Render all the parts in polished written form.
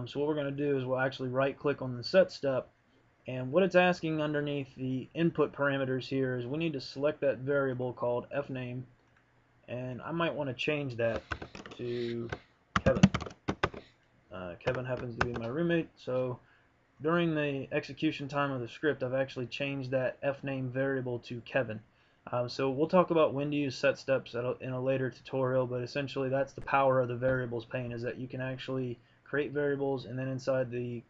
So what we're going to do is we'll actually right click on the set step, and what it's asking underneath the input parameters here is we need to select that variable called fname, and I might want to change that to Kevin. Kevin happens to be my roommate, so during the execution time of the script I've actually changed that fname variable to Kevin. So we'll talk about when to use set steps in a later tutorial, but essentially that's the power of the variables pane, is that you can actually create variables, and then inside the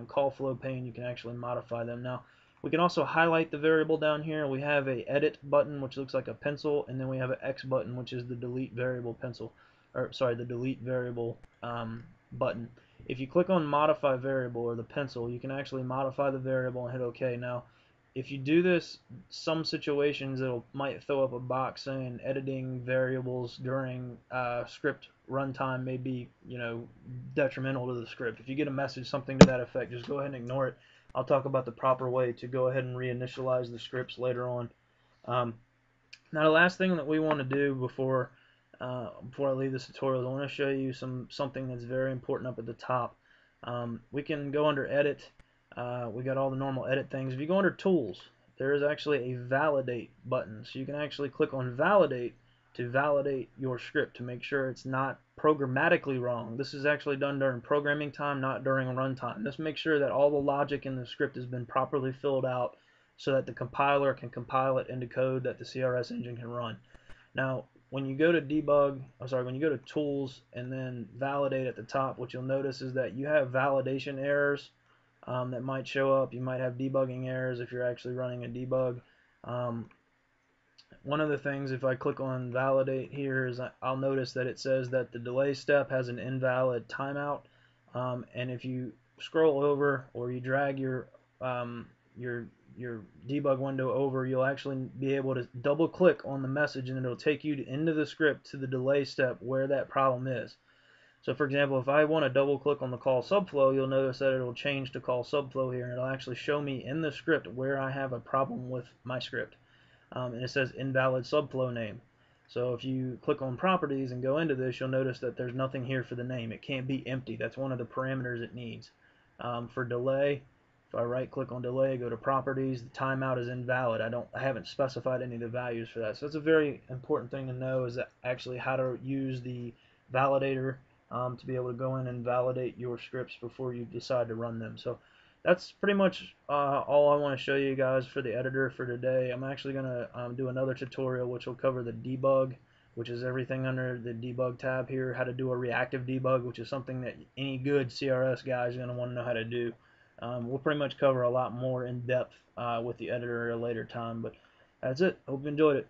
call flow pane you can actually modify them. Now we can also highlight the variable down here. We have a edit button which looks like a pencil, and then we have an X button which is the delete variable pencil, or sorry, the delete variable button. If you click on modify variable or the pencil, you can actually modify the variable and hit OK. Now if you do this, some situations it might throw up a box saying editing variables during script runtime may be, detrimental to the script. If you get a message something to that effect, just go ahead and ignore it. I'll talk about the proper way to go ahead and reinitialize the scripts later on. Now the last thing that we want to do before I leave this tutorial is I want to show you something that's very important up at the top. We can go under edit. We got all the normal edit things. If you go under tools, there is actually a validate button, so you can actually click on validate to validate your script to make sure it's not programmatically wrong. This is actually done during programming time, not during runtime. This makes sure that all the logic in the script has been properly filled out so that the compiler can compile it into code that the CRS engine can run. Now when you go to when you go to tools and then validate at the top, what you'll notice is that you have validation errors that might show up. You might have debugging errors if you're actually running a debug. One of the things, if I click on validate here, is I'll notice that it says that the delay step has an invalid timeout, and if you scroll over or you drag your debug window over, you'll actually be able to double click on the message and it'll take you into the script to the delay step where that problem is. So for example, if I want to double click on the call subflow, you'll notice that it'll change to call subflow here, and it'll actually show me in the script where I have a problem with my script. And it says invalid subflow name. So if you click on properties and go into this, you'll notice that there's nothing here for the name. It can't be empty. That's one of the parameters it needs. For delay, if I right click on delay, go to properties, the timeout is invalid. I haven't specified any of the values for that. So that's a very important thing to know, is that actually how to use the validator to be able to go in and validate your scripts before you decide to run them. So that's pretty much all I want to show you guys for the editor for today. I'm actually going to do another tutorial which will cover the debug, which is everything under the debug tab here, how to do a reactive debug, which is something that any good CRS guy is going to want to know how to do. We'll pretty much cover a lot more in depth with the editor at a later time, but that's it. Hope you enjoyed it.